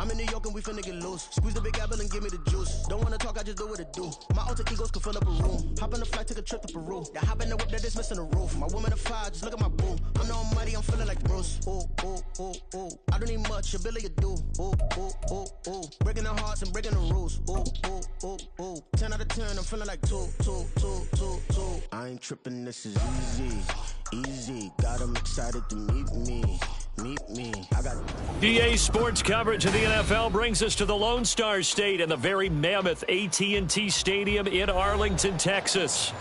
I'm in New York and we finna get loose. Squeeze the big apple and give me the juice. Don't wanna talk, I just do what it do. My alter egos can fill up a room. Hop on the flight, take a trip to Peru. The hop in the whip that is missing the roof. My woman a fire, just look at my boo. I'm no money, I'm feeling like Bruce. Ooh, ooh, ooh, ooh. I don't need much, ability to do. Ooh, ooh, ooh, ooh. Breaking the hearts and breaking the rules. Ooh, ooh, ooh, ooh. 10 out of 10, I'm feeling like 2, 2, 2, 2, 2. I ain't tripping, this is easy. Easy, got them excited to meet me. Meet me. I got EA Sports coverage of the NFL brings us to the Lone Star State and the very mammoth AT&T Stadium in Arlington, Texas.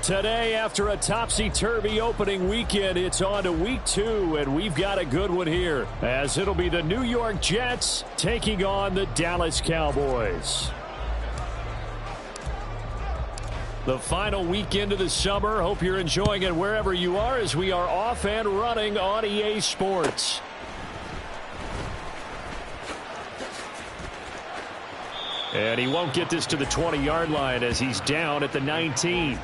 Today, after a topsy-turvy opening weekend, it's on to week 2, and we've got a good one here, as it'll be the New York Jets taking on the Dallas Cowboys. The final weekend of the summer. Hope you're enjoying it wherever you are as we are off and running on EA Sports. And he won't get this to the 20-yard line as he's down at the 19.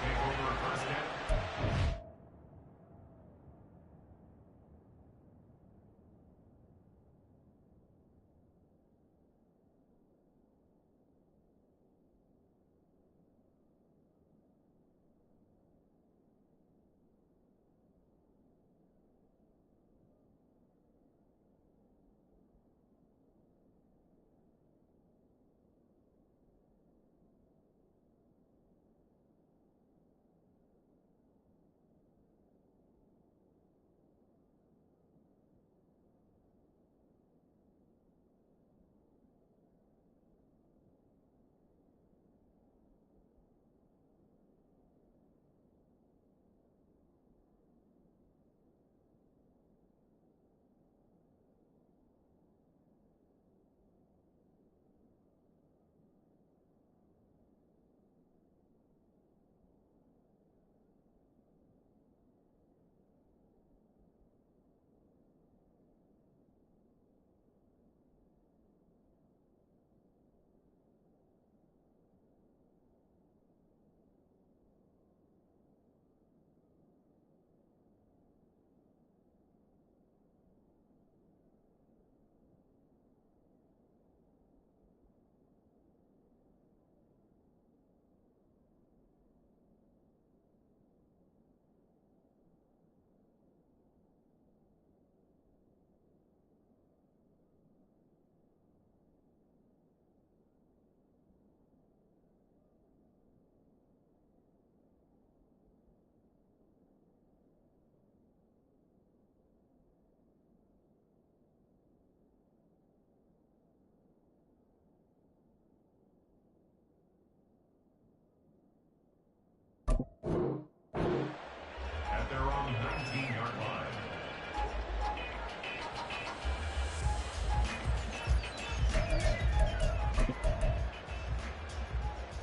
At their own 19-yard line.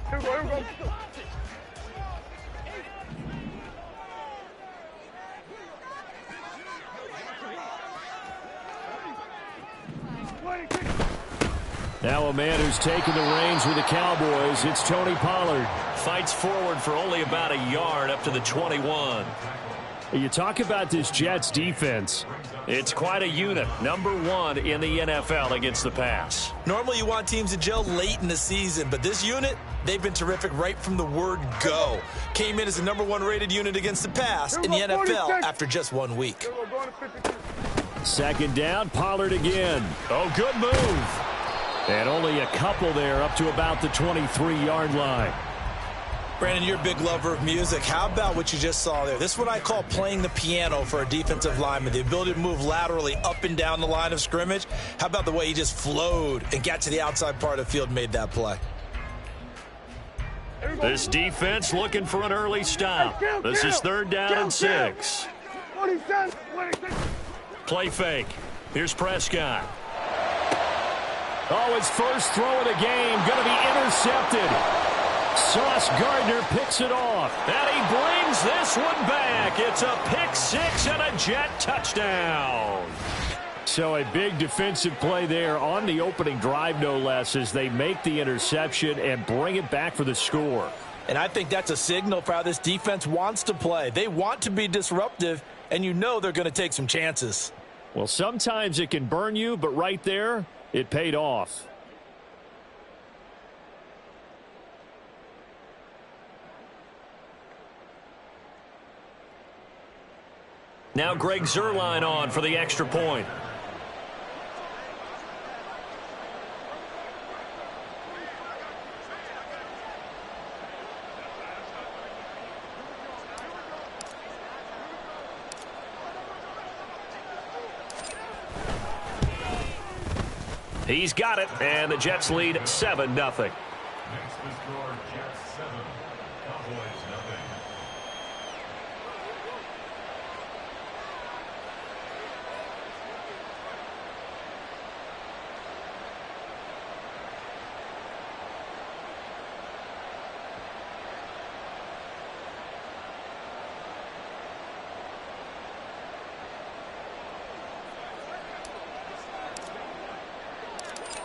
Here we go. Now a man who's taken the reins with the Cowboys, it's Tony Pollard. Fights forward for only about a yard up to the 21. You talk about this Jets defense. It's quite a unit. Number 1 in the NFL against the pass. Normally you want teams to gel late in the season, but this unit, they've been terrific right from the word go. Came in as the number 1 rated unit against the pass in the NFL after just 1 week. Second down, Pollard again. Oh, good move. And only a couple there up to about the 23-yard line. Brandon, you're a big lover of music. How about what you just saw there? This is what I call playing the piano for a defensive lineman. The ability to move laterally up and down the line of scrimmage. How about the way he just flowed and got to the outside part of the field and made that play? This defense looking for an early stop. This is 3rd down and 6. Play fake. Here's Prescott. Oh, his first throw of the game going to be intercepted. Sauce Gardner picks it off. And he brings this one back. It's a pick 6 and a Jet touchdown. So a big defensive play there on the opening drive, no less, as they make the interception and bring it back for the score. And I think that's a signal for how this defense wants to play. They want to be disruptive, and you know they're going to take some chances. Well, sometimes it can burn you, but right there, It paid off. Now Greg Zuerlein on for the extra point. He's got it, and the Jets lead 7-0. Next to score, Jets 7, Cowboys nothing.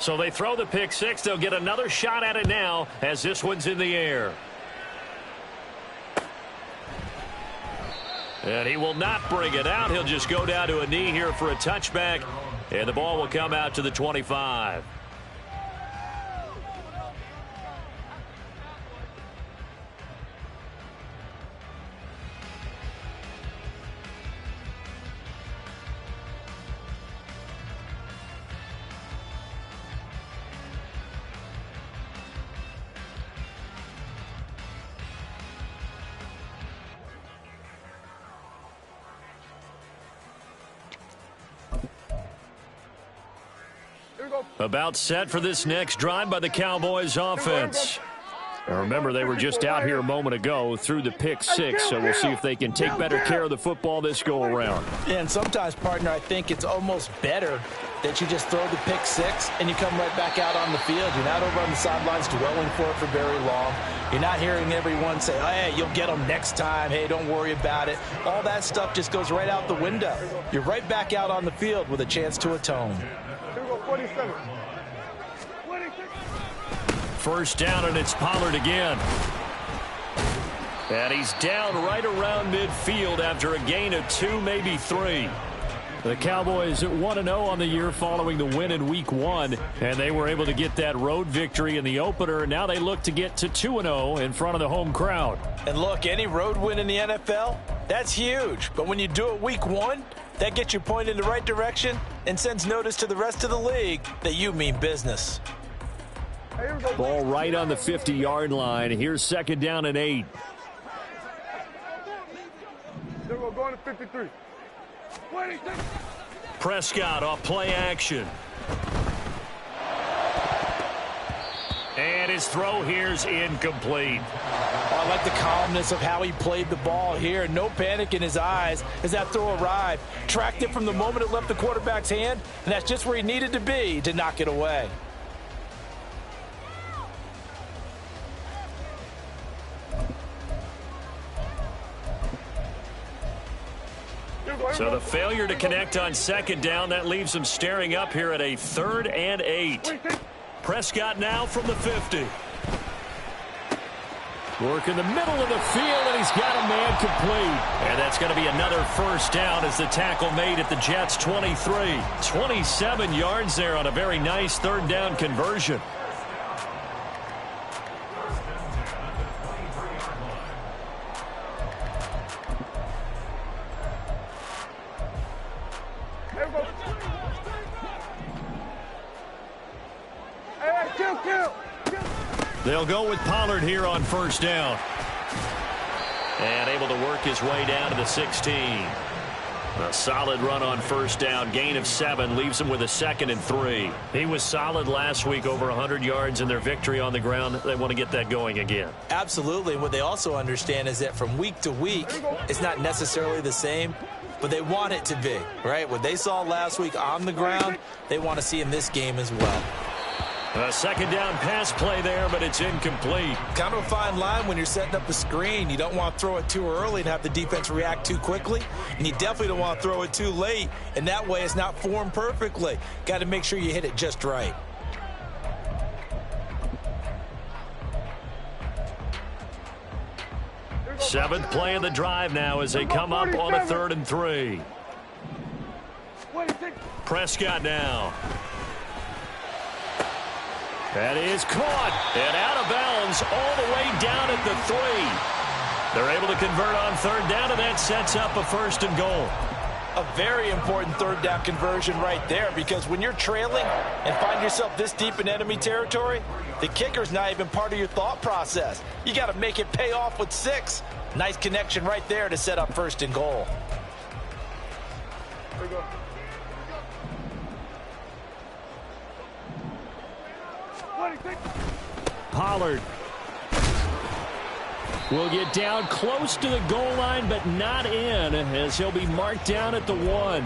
So they throw the pick six. They'll get another shot at it now as this one's in the air. And he will not bring it out. He'll just go down to a knee here for a touchback. And the ball will come out to the 25. About set for this next drive by the Cowboys offense. And remember, they were just out here a moment ago through the pick six, so we'll see if they can take better care of the football this go-around. Yeah, and sometimes, partner, I think it's almost better that you just throw the pick six and you come right back out on the field. You're not over on the sidelines dwelling for it for very long. You're not hearing everyone say, oh, hey, you'll get them next time. Hey, don't worry about it. All that stuff just goes right out the window. You're right back out on the field with a chance to atone. 47. First down, and it's Pollard again. And he's down right around midfield after a gain of 2, maybe 3. The Cowboys 1-0 on the year following the win in Week 1, and they were able to get that road victory in the opener. Now they look to get to 2-0 in front of the home crowd. And look, any road win in the NFL, that's huge. But when you do it Week 1, that gets you pointed in the right direction and sends notice to the rest of the league that you mean business. Ball right on the 50-yard line. Here's second down and 8. Then we're going to 53. Prescott off play action. And his throw here's incomplete. I like the calmness of how he played the ball here. No panic in his eyes as that throw arrived. Tracked it from the moment it left the quarterback's hand, and that's just where he needed to be to knock it away. So the failure to connect on second down, that leaves him staring up here at a 3rd and 8. Prescott now from the 50. Work in the middle of the field, and he's got a man complete. And that's going to be another first down as the tackle made at the Jets' 23. 27 yards there on a very nice 3rd down conversion. They'll go with Pollard here on first down. And able to work his way down to the 16. A solid run on first down. Gain of 7 leaves him with a 2nd and 3. He was solid last week, over 100 yards in their victory on the ground. They want to get that going again. Absolutely. And what they also understand is that from week to week, it's not necessarily the same, but they want it to be, right? What they saw last week on the ground, they want to see in this game as well. A second down pass play there, but it's incomplete. Kind of a fine line when you're setting up a screen. You don't want to throw it too early and have the defense react too quickly. And you definitely don't want to throw it too late. And that way it's not formed perfectly. Got to make sure you hit it just right. Seventh play of the drive now as they come up on a 3rd and 3. Prescott now. That is caught and out of bounds all the way down at the 3. They're able to convert on third down, and that sets up a 1st and goal. A very important third down conversion right there, because when you're trailing and find yourself this deep in enemy territory, the kicker's not even part of your thought process. You got to make it pay off with 6. Nice connection right there to set up 1st and goal. There we go. Pollard will get down close to the goal line, but not in, as he'll be marked down at the 1.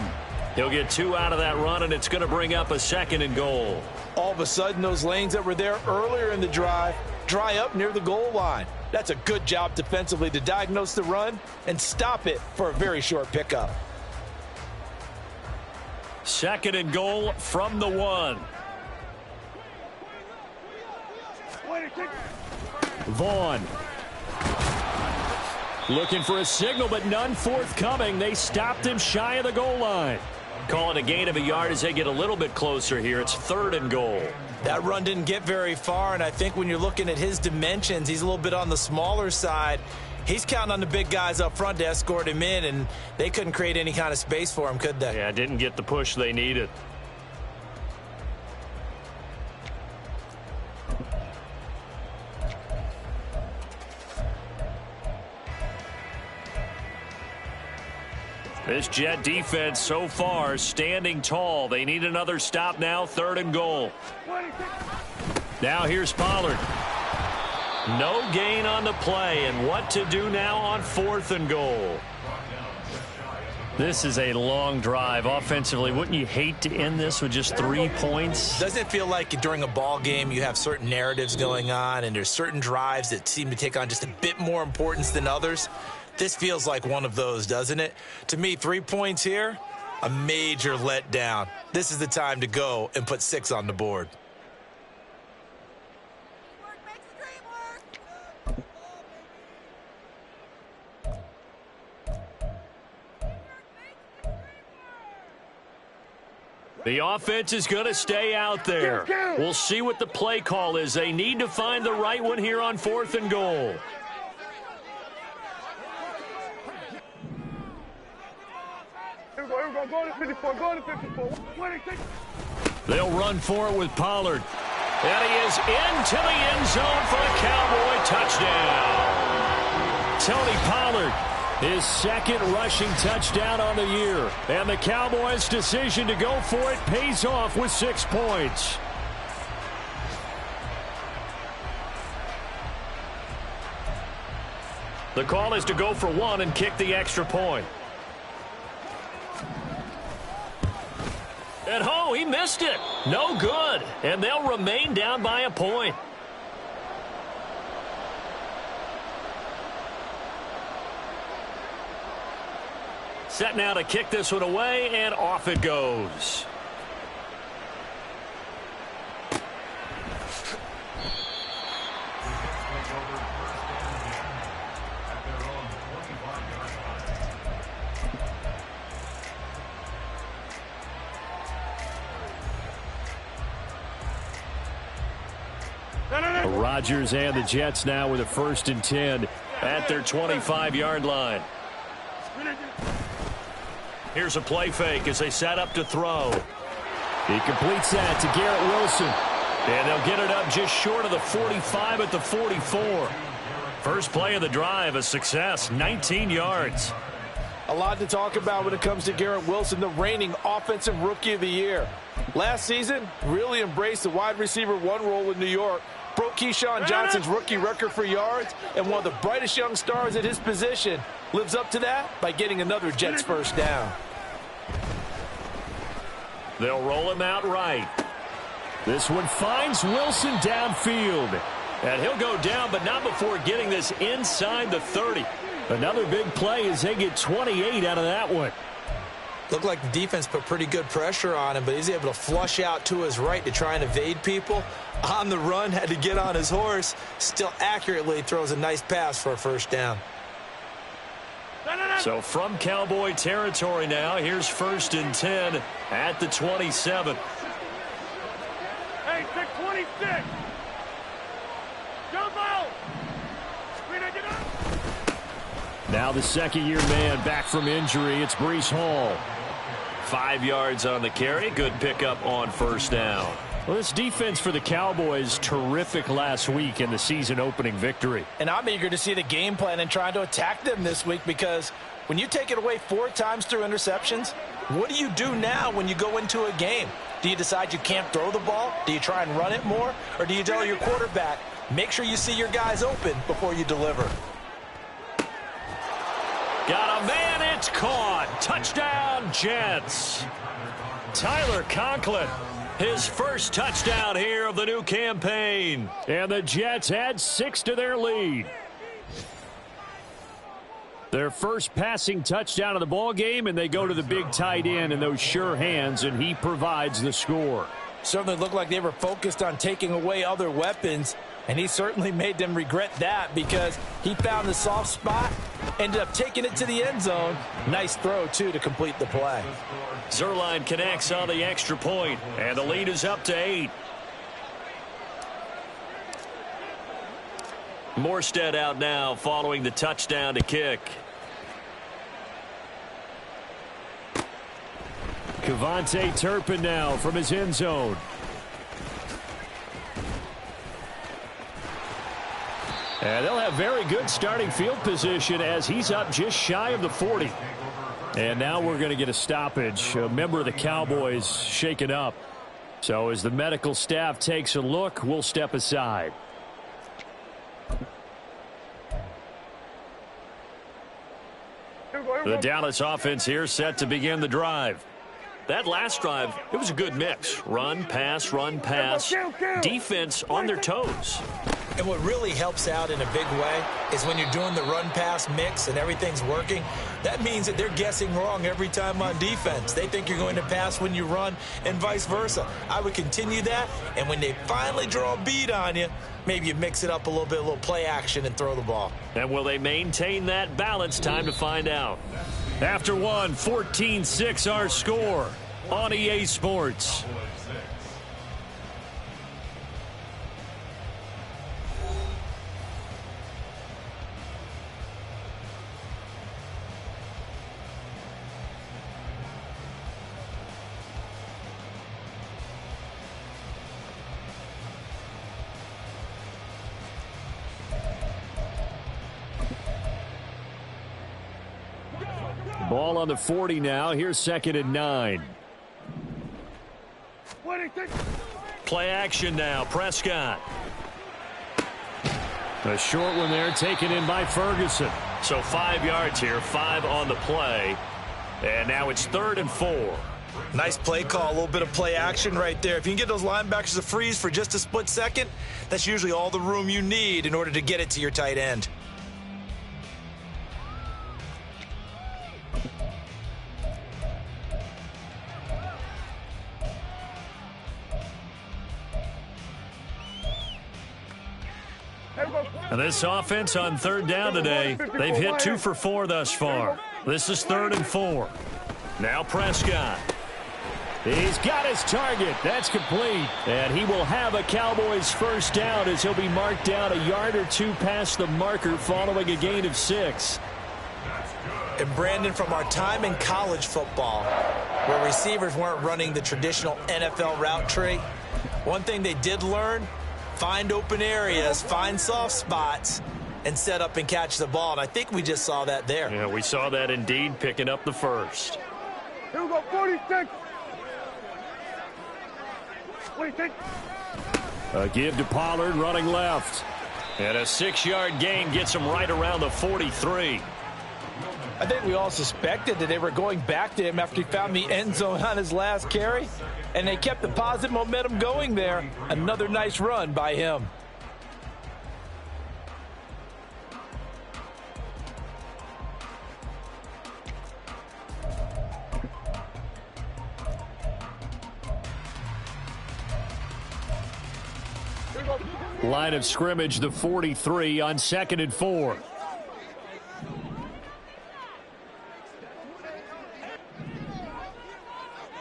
He'll get 2 out of that run, and it's going to bring up a 2nd and goal. All of a sudden, those lanes that were there earlier in the drive dry up near the goal line. That's a good job defensively to diagnose the run and stop it for a very short pickup. 2nd and goal from the 1. Vaughn looking for a signal, but none forthcoming. They stopped him shy of the goal line. Call it a gain of a yard as they get a little bit closer here. It's 3rd and goal. That run didn't get very far, and I think when you're looking at his dimensions, he's a little bit on the smaller side. He's counting on the big guys up front to escort him in, and they couldn't create any kind of space for him, could they? Yeah, didn't get the push they needed. This Jet defense so far standing tall. They need another stop now. 3rd and goal. Now here's Pollard. No gain on the play, and what to do now on 4th and goal. This is a long drive offensively. Wouldn't you hate to end this with just 3 points? Doesn't it feel like during a ball game you have certain narratives going on, and there's certain drives that seem to take on just a bit more importance than others? This feels like one of those, doesn't it? To me, 3 points here, a major letdown. This is the time to go and put 6 on the board. The offense is going to stay out there. We'll see what the play call is. They need to find the right one here on 4th and goal. Here we go. Go to 54. Go to 54. They'll run for it with Pollard. And he is into the end zone for a Cowboy touchdown. Tony Pollard, his 2nd rushing touchdown on the year. And the Cowboys' decision to go for it pays off with 6 points. The call is to go for 1 and kick the extra point. And oh, he missed it. No good. And they'll remain down by a point. Set now to kick this one away, and off it goes. Rodgers and the Jets now with a 1st and 10 at their 25-yard line. Here's a play fake as they set up to throw. He completes that to Garrett Wilson. And they'll get it up just short of the 45 at the 44. First play of the drive, a success, 19 yards. A lot to talk about when it comes to Garrett Wilson, the reigning offensive rookie of the year. Last season, really embraced the wide receiver 1 role in New York. Broke Keyshawn Johnson's rookie record for yards, and one of the brightest young stars at his position lives up to that by getting another Jets 1st down. They'll roll him out right. This one finds Wilson downfield. And he'll go down, but not before getting this inside the 30. Another big play as they get 28 out of that one. Looked like the defense put pretty good pressure on him, but he's able to flush out to his right to try and evade people. On the run, had to get on his horse. Still accurately throws a nice pass for a 1st down. So from Cowboy territory now, here's 1st and 10 at the 27. Hey, take 20. 46. Jump out. Screen it, get up. Now the second-year man back from injury. It's Breece Hall. 5 yards on the carry. Good pickup on first down. Well, this defense for the Cowboys, terrific last week in the season-opening victory. And I'm eager to see the game plan and trying to attack them this week, because when you take it away 4 times through interceptions, what do you do now when you go into a game? Do you decide you can't throw the ball? Do you try and run it more? Or do you tell your quarterback, make sure you see your guys open before you deliver? Got a man, it's caught. Touchdown, Jets. Tyler Conklin, his first touchdown here of the new campaign. And the Jets add 6 to their lead. Their first passing touchdown of the ball game, and they go to the big tight end in those sure hands, and he provides the score. Certainly looked like they were focused on taking away other weapons, and he certainly made them regret that, because he found the soft spot, ended up taking it to the end zone. Nice throw, too, to complete the play. Zerline connects on the extra point, and the lead is up to 8. Morstead out now following the touchdown to kick. Kevontae Turpin now from his end zone. And they'll have very good starting field position as he's up just shy of the 40. And now we're going to get a stoppage. A member of the Cowboys shaken up. So as the medical staff takes a look, we'll step aside. The Dallas offense here set to begin the drive. That last drive, it was a good mix. Run, pass, defense on their toes. And what really helps out in a big way is when you're doing the run-pass mix and everything's working, that means that they're guessing wrong every time on defense. They think you're going to pass when you run and vice versa. I would continue that, and when they finally draw a bead on you, maybe you mix it up a little play action and throw the ball. And will they maintain that balance? Time to find out. After one, 14-6 our score on EA Sports. Ball on the 40 now. Here's 2nd and 9. Play action now. Prescott. A short one there taken in by Ferguson. So 5 yards here, 5 on the play. And now it's 3rd and 4. Nice play call, a little bit of play action right there. If you can get those linebackers to freeze for just a split second, that's usually all the room you need in order to get it to your tight end. And this offense on 3rd down today, they've hit 2 for 4 thus far. This is 3rd and 4. Now Prescott. He's got his target. That's complete. And he will have a Cowboys first down as he'll be marked down a yard or 2 past the marker following a gain of 6. And Brandon, from our time in college football, where receivers weren't running the traditional NFL route tree, one thing they did learn: find open areas, find soft spots, and set up and catch the ball. And I think we just saw that there. Yeah, we saw that indeed, picking up the first. Here we go, 46. 46. A give to Pollard, running left. And a 6-yard gain gets him right around the 43. I think we all suspected that they were going back to him after he found the end zone on his last carry, and they kept the positive momentum going there. Another nice run by him. Line of scrimmage, the 43 on 2nd and 4.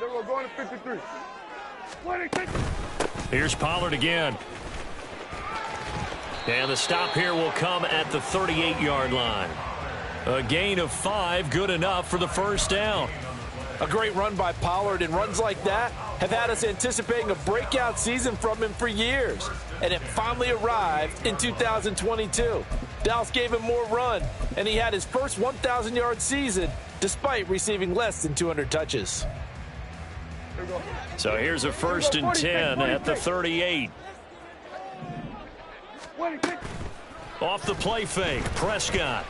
Then we're going to 53. 20. Here's Pollard again. And the stop here will come at the 38-yard line. A gain of 5, good enough for the first down. A great run by Pollard, and runs like that have had us anticipating a breakout season from him for years. And it finally arrived in 2022. Dallas gave him more run, and he had his first 1,000-yard season despite receiving less than 200 touches. So here's a 1st and 10 at the 38. Off the play fake, Prescott.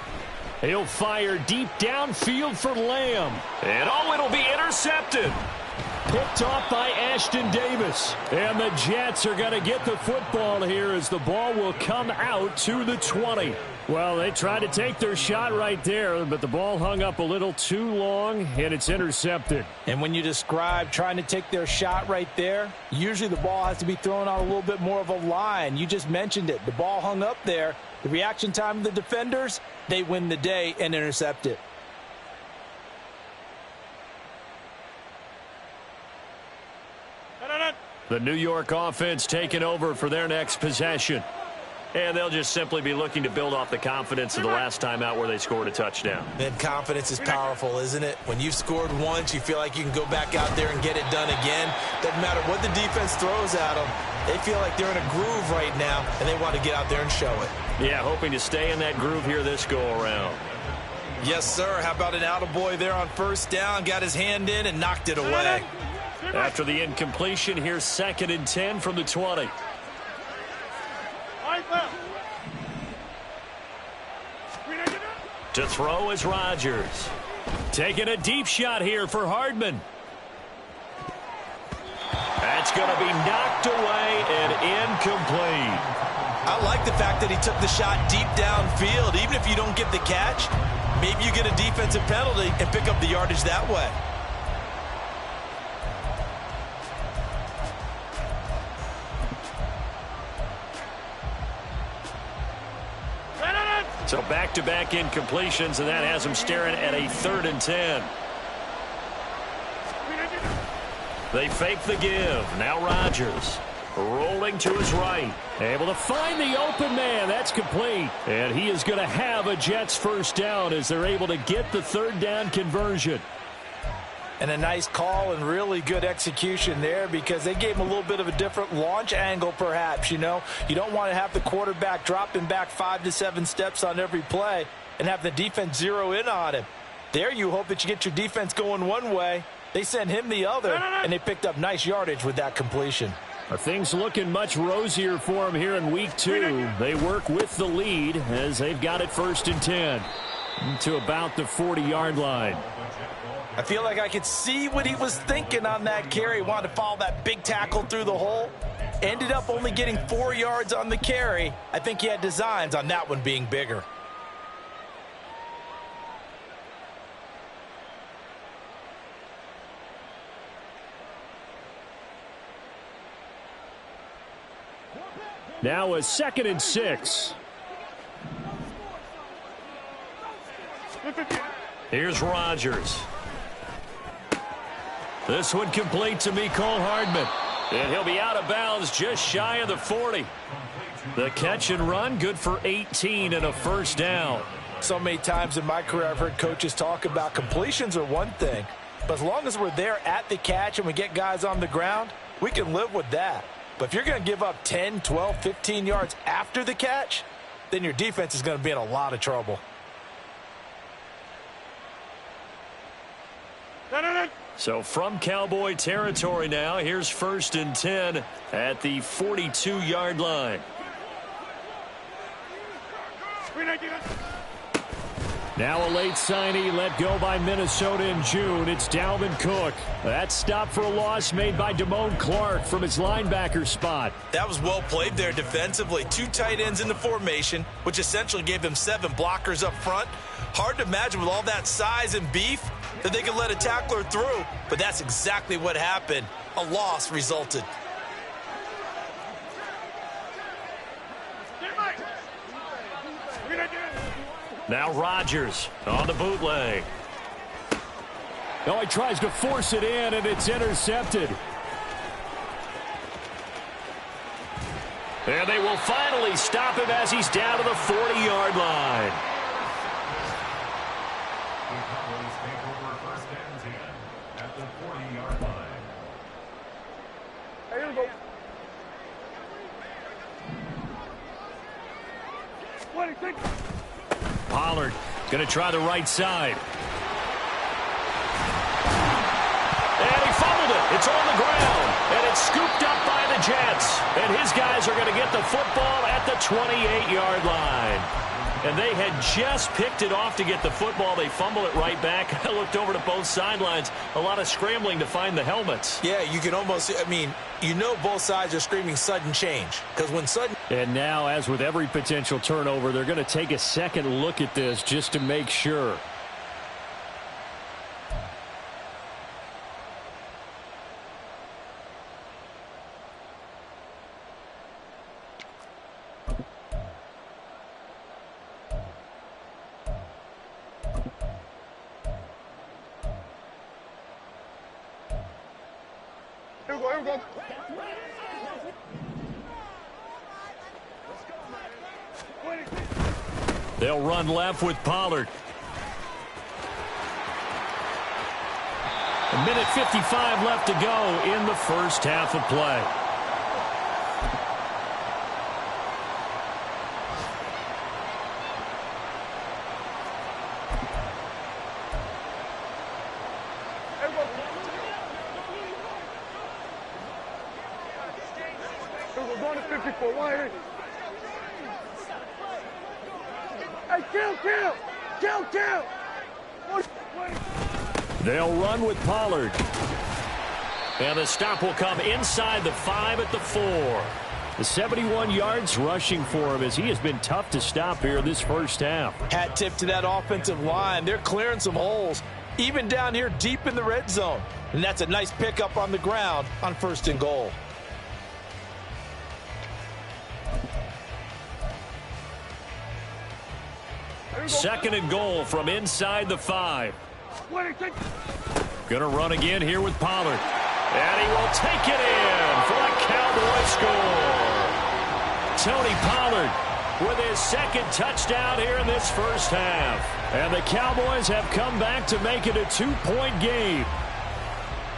He'll fire deep downfield for Lamb. And it'll be intercepted. Picked off by Ashton Davis. And the Jets are going to get the football here as the ball will come out to the 20. Well, they tried to take their shot right there, but the ball hung up a little too long, and it's intercepted. And when you describe trying to take their shot right there, usually the ball has to be thrown on a little bit more of a line. You just mentioned it. The ball hung up there. The reaction time of the defenders, they win the day and intercept it. The New York offense taking over for their next possession. And they'll just simply be looking to build off the confidence of the last time out where they scored a touchdown. And confidence is powerful, isn't it? When you've scored once, you feel like you can go back out there and get it done again. Doesn't matter what the defense throws at them. They feel like they're in a groove right now, and they want to get out there and show it. Yeah, hoping to stay in that groove here this go-around. Yes, sir. How about an attaboy there on 1st down? Got his hand in and knocked it away. After the incompletion, here's 2nd and 10 from the 20. To throw is Rodgers. Taking a deep shot here for Hardman. That's going to be knocked away and incomplete. I like the fact that he took the shot deep downfield. Even if you don't get the catch, maybe you get a defensive penalty and pick up the yardage that way. So back-to-back incompletions, and that has him staring at a 3rd and 10. They fake the give. Now Rodgers rolling to his right. Able to find the open man. That's complete. And he is going to have a Jets 1st down as they're able to get the 3rd down conversion. And a nice call and really good execution there because they gave him a little bit of a different launch angle perhaps, you know. You don't want to have the quarterback dropping back 5 to 7 steps on every play and have the defense zero in on him. There you hope that you get your defense going one way. They sent him the other, and they picked up nice yardage with that completion. Things looking much rosier for him here in week 2. They work with the lead as they've got it 1st and 10 to about the 40-yard line. I feel like I could see what he was thinking on that carry. Wanted to follow that big tackle through the hole. Ended up only getting 4 yards on the carry. I think he had designs on that one being bigger. Now a 2nd and 6. Here's Rodgers. This one complete to Mecole Hardman. And he'll be out of bounds just shy of the 40. The catch and run, good for 18 and a 1st down. So many times in my career I've heard coaches talk about completions are one thing. But as long as we're there at the catch and we get guys on the ground, we can live with that. But if you're going to give up 10, 12, 15 yards after the catch, then your defense is going to be in a lot of trouble. So from Cowboy territory now, here's 1st and 10 at the 42-yard line. Now a late signee let go by Minnesota in June. It's Dalvin Cook. That stop for a loss made by Damone Clark from his linebacker spot. That was well played there defensively. 2 tight ends in the formation, which essentially gave them 7 blockers up front. Hard to imagine with all that size and beef that they could let a tackler through, but that's exactly what happened. A loss resulted. Now Rodgers on the bootleg. Oh, he tries to force it in, and it's intercepted. And they will finally stop him as he's down to the 40-yard line. The Cowboys take over 1st and 10 at the 40-yard line. Hey, here we go. 26. Pollard going to try the right side. And he fumbled it. It's on the ground. And it's scooped up by the Jets. And his guys are going to get the football at the 28-yard line. And they had just picked it off to get the football. They fumble it right back. I looked over to both sidelines. A lot of scrambling to find the helmets. Yeah, you can almost, you know both sides are screaming sudden change. Because when sudden... And now, as with every potential turnover, they're going to take a second look at this just to make sure. Here we go, here we go. They'll run left with Pollard. A minute 55 left to go in the first half of play. We're going to 54. Why here? Hey, kill! They'll run with Pollard. And the stop will come inside the 5 at the 4. The 71 yards rushing for him as he has been tough to stop here this first half. Hat tip to that offensive line. They're clearing some holes, even down here deep in the red zone. And that's a nice pickup on the ground on 1st and goal. Second and goal from inside the 5. Going to run again here with Pollard. And he will take it in for a Cowboy score. Tony Pollard with his second touchdown here in this first half. And the Cowboys have come back to make it a 2-point game.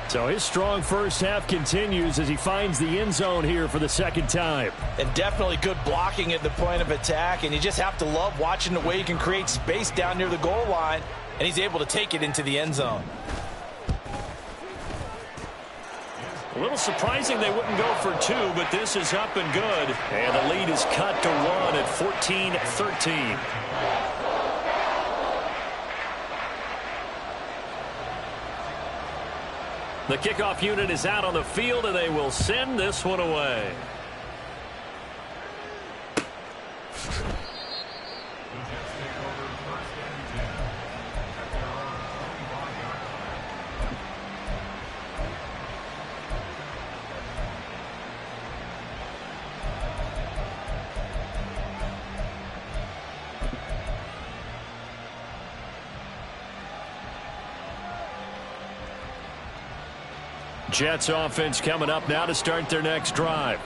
So his strong first half continues as he finds the end zone here for the second time. And definitely good blocking at the point of attack. And you just have to love watching the way he can create space down near the goal line. And he's able to take it into the end zone. A little surprising they wouldn't go for 2, but this is up and good. And the lead is cut to 1 at 14-13. The kickoff unit is out on the field, and they will send this one away. Jets offense coming up now to start their next drive.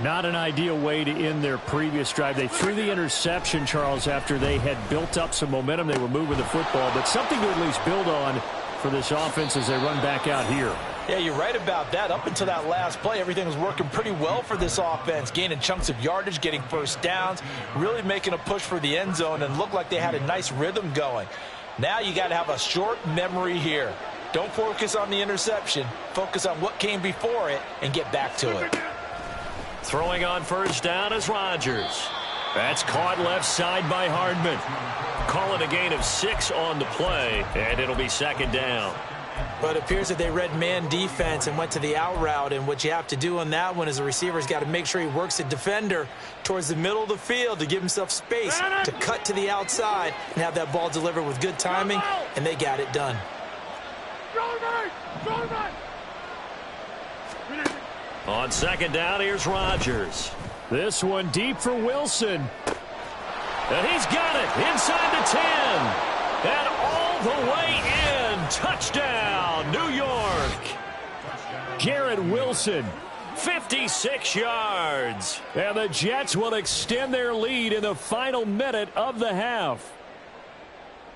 Not an ideal way to end their previous drive. They threw the interception, Charles, after they had built up some momentum. They were moving the football, but something to at least build on for this offense as they run back out here. Yeah, you're right about that. Up until that last play, everything was working pretty well for this offense, gaining chunks of yardage, getting first downs, really making a push for the end zone, and looked like they had a nice rhythm going. Now you got to have a short memory here. Don't focus on the interception. Focus on what came before it and get back to it. Throwing on first down is Rodgers. That's caught left side by Hardman. Call it a gain of 6 on the play, and it'll be second down. But it appears that they read man defense and went to the out route, and what you have to do on that one is the receiver's got to make sure he works the defender towards the middle of the field to give himself space to cut to the outside and have that ball delivered with good timing, and they got it done. On second down, here's Rodgers. This one deep for Wilson. And he's got it inside the 10. And all the way in. Touchdown, New York. Garrett Wilson, 56 yards. And the Jets will extend their lead in the final minute of the half.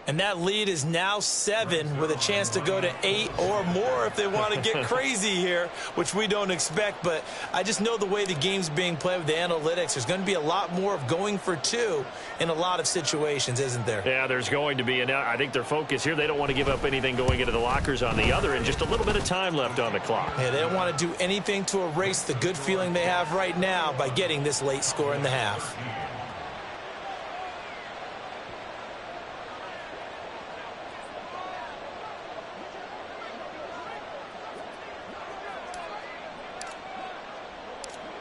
And that lead is now 7 with a chance to go to 8 or more if they want to get crazy here, which we don't expect. But I just know the way the game's being played with the analytics, there's going to be a lot more of going for 2 in a lot of situations, isn't there? Yeah, there's going to be. And I think their focus here, they don't want to give up anything going into the lockers on the other, and just a little bit of time left on the clock. Yeah, they don't want to do anything to erase the good feeling they have right now by getting this late score in the half.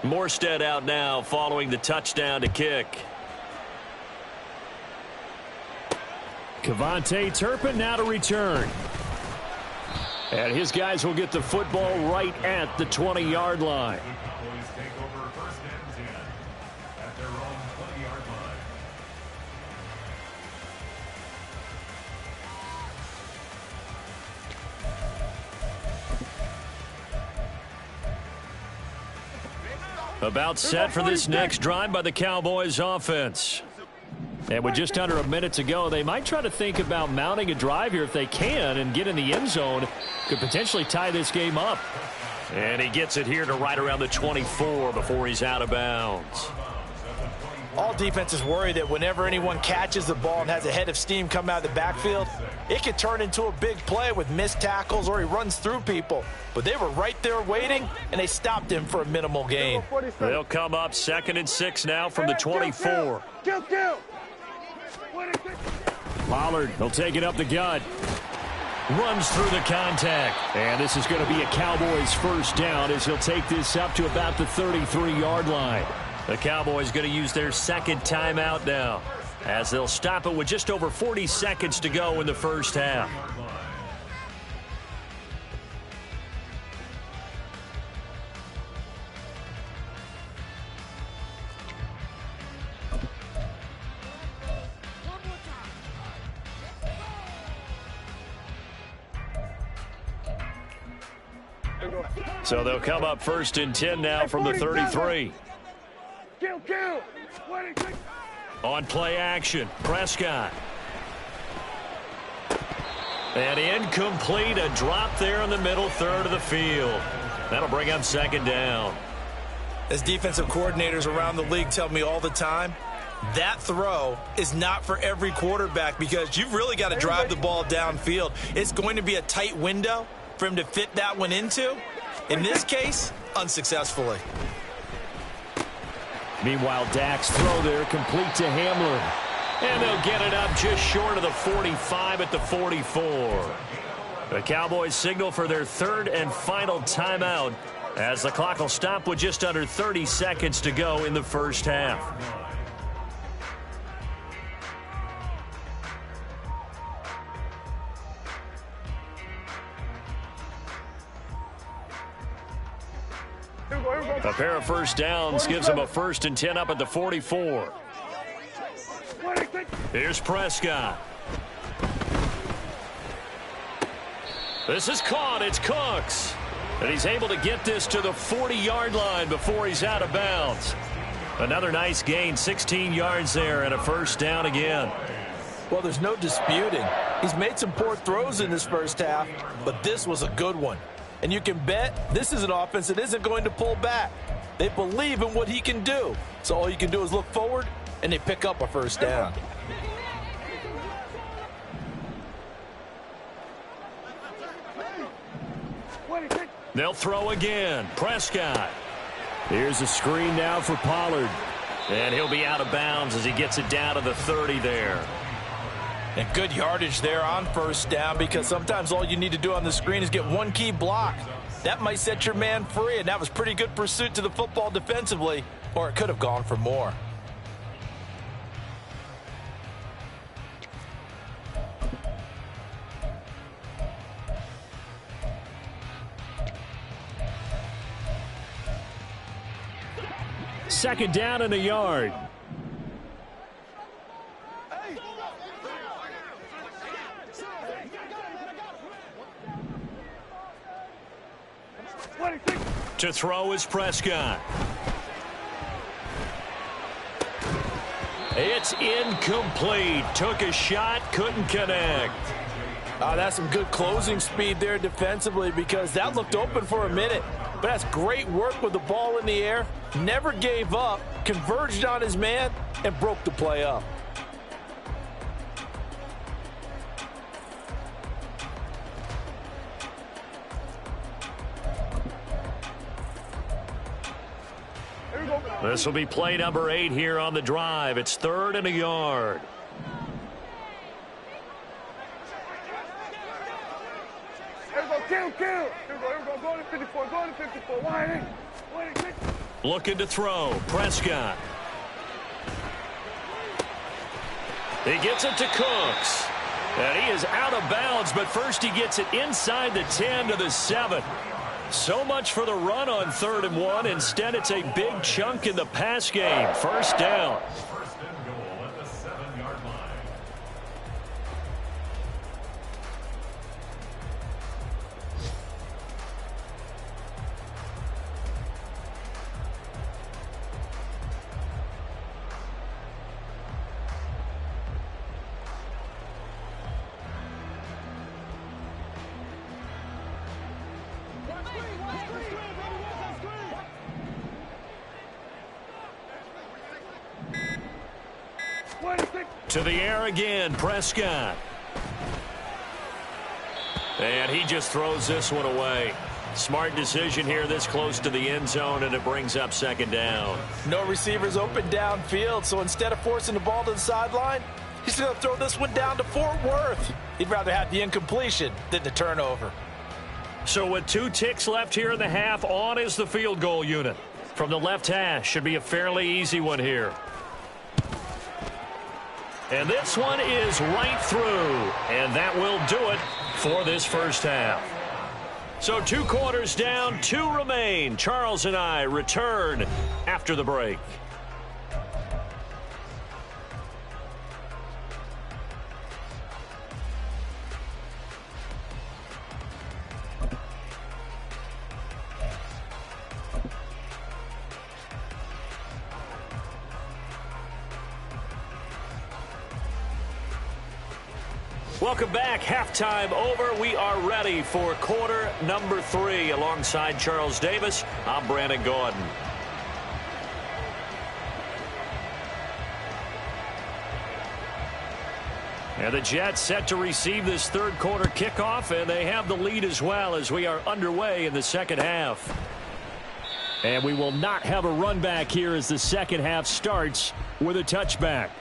Morstead out now following the touchdown to kick. Kevontae Turpin now to return. And his guys will get the football right at the 20-yard line. Cowboys take over first and 10 at their own 20-yard line. About set for this next drive by the Cowboys offense. And with just under a minute to go, they might try to think about mounting a drive here if they can and get in the end zone. Could potentially tie this game up. And he gets it here to right around the 24 before he's out of bounds. All defenses worry that whenever anyone catches the ball and has a head of steam come out of the backfield, it could turn into a big play with missed tackles or he runs through people. But they were right there waiting, and they stopped him for a minimal gain. They'll come up 2nd and 6 now from the 24. Pollard, he'll take it up the gut. Runs through the contact. And this is going to be a Cowboys first down as he'll take this up to about the 33-yard line. The Cowboys going to use their second timeout now as they'll stop it with just over 40 seconds to go in the first half. So they'll come up 1st and 10 now from the 33. On play action, Prescott. And incomplete, a drop there in the middle third of the field. That'll bring up 2nd down. As defensive coordinators around the league tell me all the time, that throw is not for every quarterback because you've really got to drive the ball downfield. It's going to be a tight window for him to fit that one into. In this case, unsuccessfully. Meanwhile, Dak's throw there complete to Hamler. And they'll get it up just short of the 45 at the 44. The Cowboys signal for their 3rd and final timeout as the clock will stop with just under 30 seconds to go in the first half. A pair of first downs gives them a 1st and 10 up at the 44. Here's Prescott. This is caught. It's Cooks. And he's able to get this to the 40-yard line before he's out of bounds. Another nice gain, 16 yards there, and a first down again. Well, there's no disputing. He's made some poor throws in this first half, but this was a good one. And you can bet this is an offense that isn't going to pull back. They believe in what he can do. So all you can do is look forward, and they pick up a first down. They'll throw again. Prescott. Here's a screen now for Pollard. And he'll be out of bounds as he gets it down to the 30 there. And good yardage there on first down because sometimes all you need to do on the screen is get one key block. That might set your man free, and that was pretty good pursuit to the football defensively, or it could have gone for more. Second down and a yard. To throw is Prescott. It's incomplete. Took a shot, couldn't connect. That's some good closing speed there defensively, because that looked open for a minute. But that's great work with the ball in the air. Never gave up, converged on his man, and broke the play up. This will be play number 8 here on the drive. It's 3rd and a yard. Here we go, go to 54, go to 54. Wide in. Looking to throw. Prescott. He gets it to Cooks. And he is out of bounds, but first he gets it inside the 10 to the 7. So much for the run on 3rd and 1. Instead, it's a big chunk in the pass game. First down. First and goal at the 7-yard line. To the air again, Prescott. And he just throws this one away. Smart decision here this close to the end zone, and it brings up 2nd down. No receivers open downfield, so instead of forcing the ball to the sideline, he's going to throw this one down to Fort Worth. He'd rather have the incompletion than the turnover. So with 2 ticks left here in the half, on is the field goal unit. From the left hash, should be a fairly easy one here. And this one is right through. And that will do it for this first half. So 2 quarters down, 2 remain. Charles and I return after the break. Welcome back. Halftime over. We are ready for quarter number 3. Alongside Charles Davis, I'm Brandon Gordon. And the Jets set to receive this 3rd quarter kickoff, and they have the lead as well as we are underway in the 2nd half. And we will not have a run back here as the 2nd half starts with a touchback.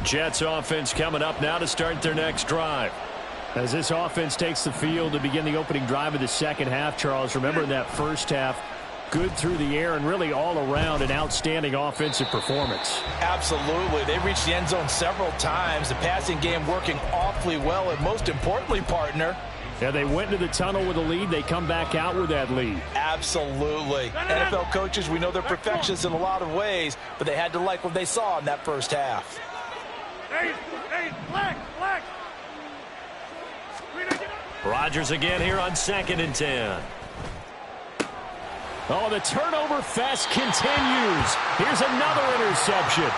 Jets offense coming up now to start their next drive. As this offense takes the field to begin the opening drive of the 2nd half, Charles, remember in that first half, good through the air and really all around an outstanding offensive performance. Absolutely. They reached the end zone several times. The passing game working awfully well, and most importantly, partner, yeah, they went into the tunnel with a lead. They come back out with that lead. Absolutely. NFL coaches, we know they're perfectionists in a lot of ways, but they had to like what they saw in that first half. Rodgers again here on 2nd and 10. Oh, the turnover fest continues. Here's another interception.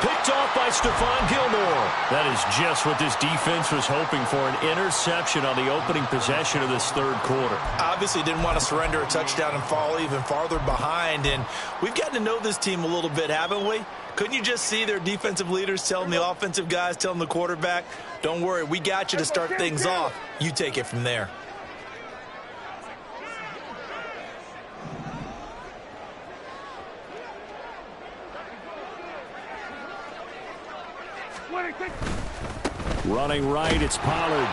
Picked off by Stephon Gilmore. That is just what this defense was hoping for, an interception on the opening possession of this 3rd quarter. Obviously didn't want to surrender a touchdown and fall even farther behind, and we've gotten to know this team a little bit, haven't we? Couldn't you just see their defensive leaders telling the offensive guys, telling the quarterback, don't worry, we got you to start things off. You take it from there. Running right, it's Pollard.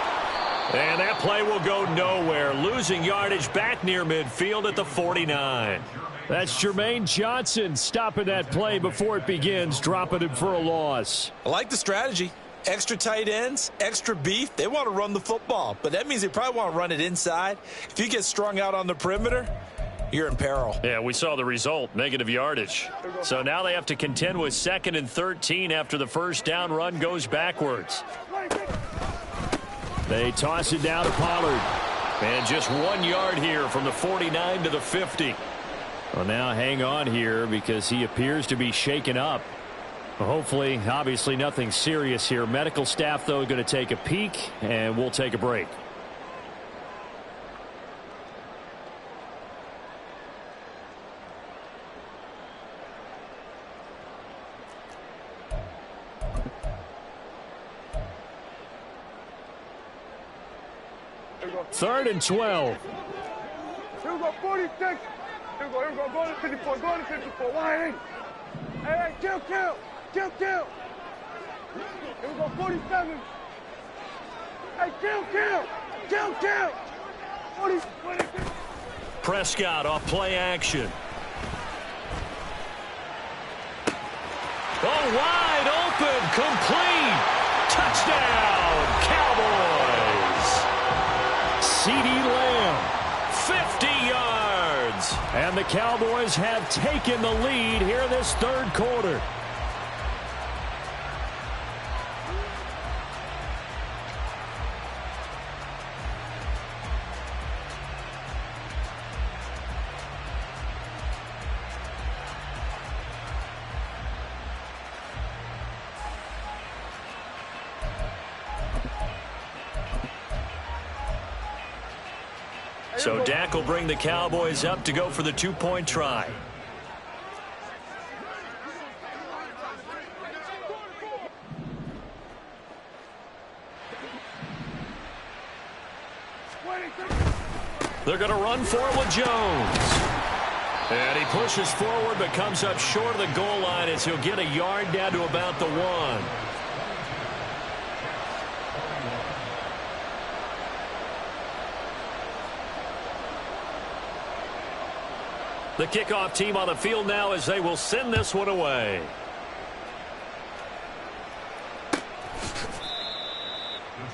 And that play will go nowhere. Losing yardage back near midfield at the 49. That's Jermaine Johnson stopping that play before it begins, dropping him for a loss. I like the strategy. Extra tight ends, extra beef, they want to run the football. But that means they probably want to run it inside. If you get strung out on the perimeter, you're in peril. Yeah, we saw the result, negative yardage. So now they have to contend with 2nd and 13 after the first down run goes backwards. They toss it down to Pollard. And just 1 yard here from the 49 to the 50. Well, now hang on here because he appears to be shaken up. Hopefully, obviously nothing serious here. Medical staff, though, going to take a peek, and we'll take a break. Third and 12. Here we go, 46. Here we go, go to 54, go to 54. Why? Hey, kill. Here we go, 47. Hey, kill. 46. Prescott off play action. Oh, wide open, complete. Touchdown, Cowboys. CeeDee Lamb, 50 yards. And the Cowboys have taken the lead here this third quarter. So Dak will bring the Cowboys up to go for the 2-point try. They're going to run for it with Jones. And he pushes forward but comes up short of the goal line as he'll get a yard down to about the 1. The kickoff team on the field now as they will send this one away. The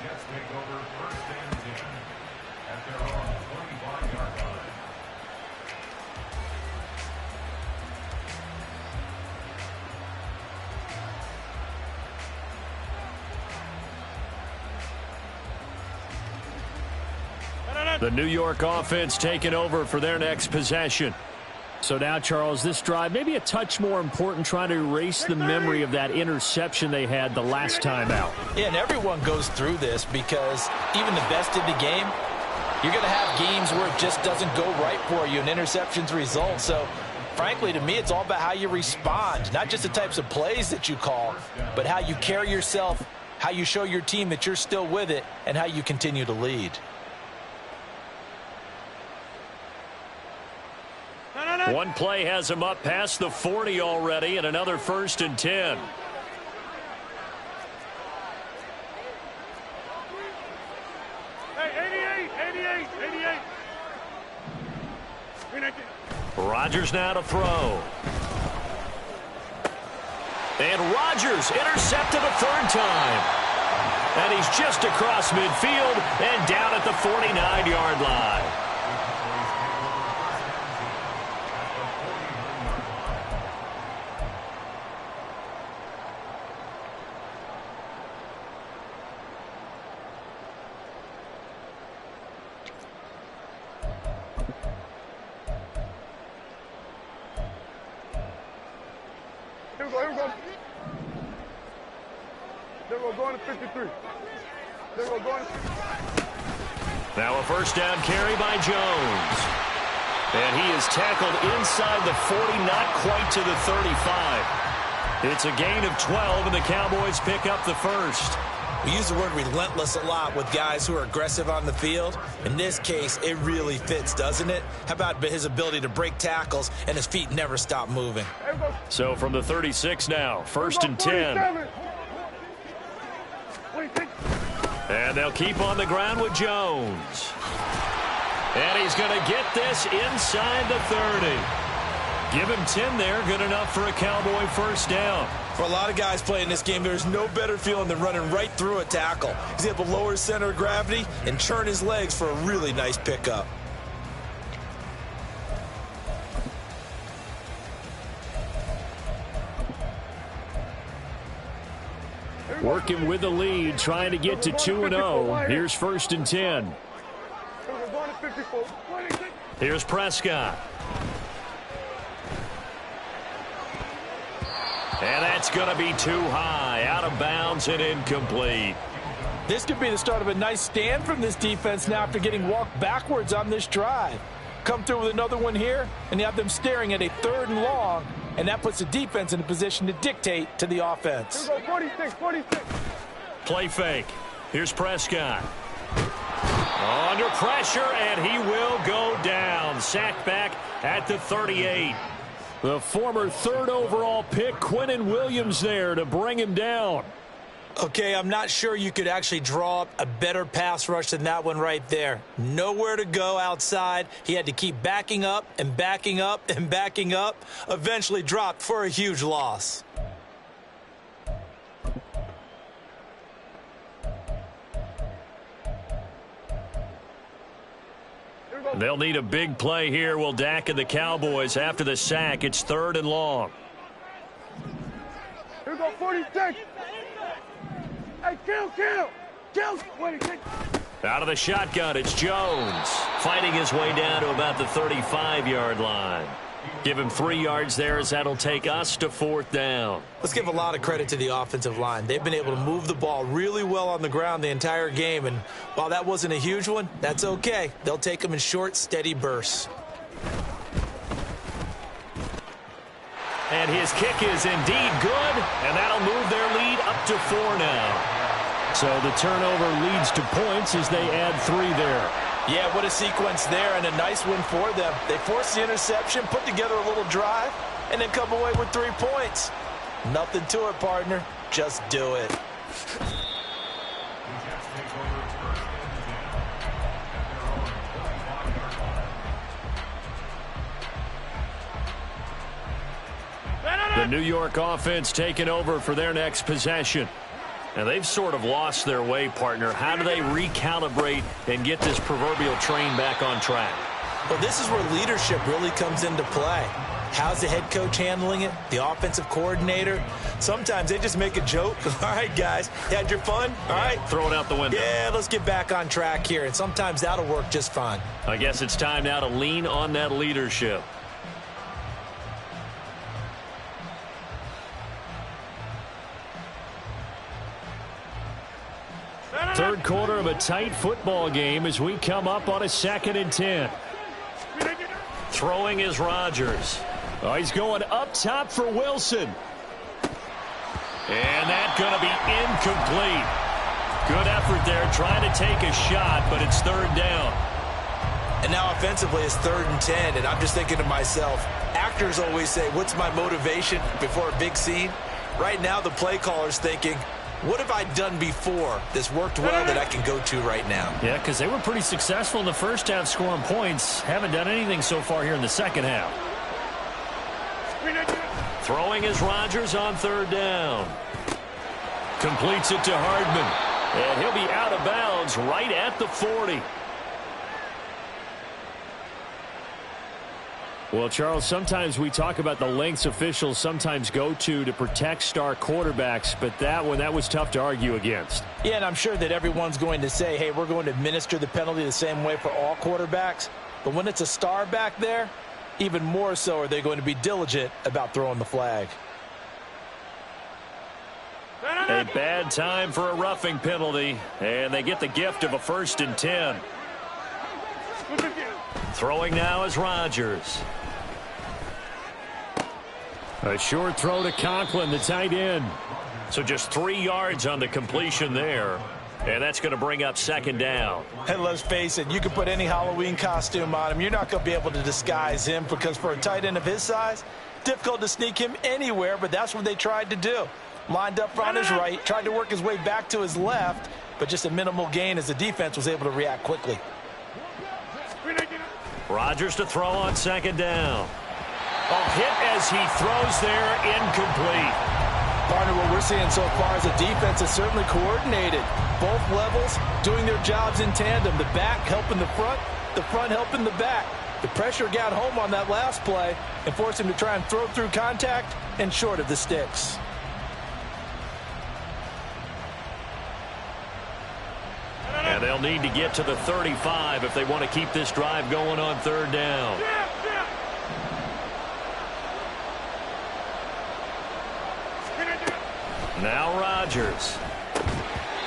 Jets take over 1st and 10 at their own 25-yard line. The New York offense taking over for their next possession. So now, Charles, this drive maybe a touch more important, trying to erase the memory of that interception they had the last time out. Yeah, and everyone goes through this because even the best in the game, you're going to have games where it just doesn't go right for you and interceptions result. So, frankly, to me, it's all about how you respond, not just the types of plays that you call, but how you carry yourself, how you show your team that you're still with it, and how you continue to lead. One play has him up past the 40 already, and another 1st and 10. Hey, 88. Rodgers now to throw. And Rodgers intercepted a 3rd time. And he's just across midfield and down at the 49-yard line. Here we go. There we go, going to 53. There we go, going to 53. Now a 1st down carry by Jones. And he is tackled inside the 40, not quite to the 35. It's a gain of 12, and the Cowboys pick up the 1st. We use the word relentless a lot with guys who are aggressive on the field. In this case, it really fits, doesn't it? How about his ability to break tackles and his feet never stop moving? So from the 36 now, 1st and 10. And they'll keep on the ground with Jones. And he's going to get this inside the 30. Give him 10 there. Good enough for a Cowboy first down. For a lot of guys playing this game, there's no better feeling than running right through a tackle. He's able to lower his center of gravity and turn his legs for a really nice pickup. Working with the lead, trying to get to 2-0. Here's 1st and 10. Here's Prescott. And that's going to be too high. Out of bounds and incomplete. This could be the start of a nice stand from this defense now after getting walked backwards on this drive. Come through with another one here, and you have them staring at a 3rd and long, and that puts the defense in a position to dictate to the offense. 46. Play fake. Here's Prescott. Under pressure, and he will go down. Sacked back at the 38. The former 3rd overall pick, Quinnen Williams, there to bring him down. Okay, I'm not sure you could actually draw up a better pass rush than that one right there. Nowhere to go outside. He had to keep backing up and backing up and backing up. Eventually dropped for a huge loss. They'll need a big play here. Will Dak and the Cowboys after the sack. It's 3rd and long. Here we go, 46. Hey, kill. 46. Out of the shotgun, it's Jones. Fighting his way down to about the 35-yard line. Give him 3 yards there as that'll take us to 4th down. Let's give a lot of credit to the offensive line. They've been able to move the ball really well on the ground the entire game, and while that wasn't a huge one, that's okay. They'll take them in short, steady bursts. And his kick is indeed good, and that'll move their lead up to 4 now. So the turnover leads to points as they add 3 there. Yeah, what a sequence there, and a nice win for them. They forced the interception, put together a little drive, and then come away with 3 points. Nothing to it, partner. Just do it. The New York offense taking over for their next possession. And they've sort of lost their way, partner. How do they recalibrate and get this proverbial train back on track? Well, this is where leadership really comes into play. How's the head coach handling it? The offensive coordinator? Sometimes they just make a joke. All right, guys, you had your fun? All right. Throw it out the window. Yeah, let's get back on track here. And sometimes that'll work just fine. I guess it's time now to lean on that leadership. Third quarter of a tight football game as we come up on a 2nd and 10. Throwing is Rodgers. Oh, he's going up top for Wilson. And that's going to be incomplete. Good effort there trying to take a shot, but it's 3rd down. And now offensively it's 3rd and 10, and I'm just thinking to myself, actors always say, what's my motivation before a big scene? Right now the play caller's thinking, what have I done before this worked well that I can go to right now? Yeah, because they were pretty successful in the first half scoring points. Haven't done anything so far here in the second half. Throwing is Rodgers on 3rd down. Completes it to Hardman. And he'll be out of bounds right at the 40. Well, Charles, sometimes we talk about the lengths officials sometimes go to protect star quarterbacks, but that was tough to argue against. Yeah, and I'm sure that everyone's going to say, hey, we're going to administer the penalty the same way for all quarterbacks. But when it's a star back there, even more so are they going to be diligent about throwing the flag. A bad time for a roughing penalty, and they get the gift of a 1st and 10. Throwing now is Rodgers. A short throw to Conklin, the tight end. So just 3 yards on the completion there. And that's going to bring up 2nd down. And let's face it, you can put any Halloween costume on him. You're not going to be able to disguise him because for a tight end of his size, difficult to sneak him anywhere, but that's what they tried to do. Lined up on his right, tried to work his way back to his left, but just a minimal gain as the defense was able to react quickly. Rodgers to throw on 2nd down. A hit as he throws there, incomplete. Partner, what we're seeing so far is the defense is certainly coordinated. Both levels doing their jobs in tandem. The back helping the front helping the back. The pressure got home on that last play and forced him to try and throw through contact and short of the sticks. And they'll need to get to the 35 if they want to keep this drive going on third down. Now Rodgers.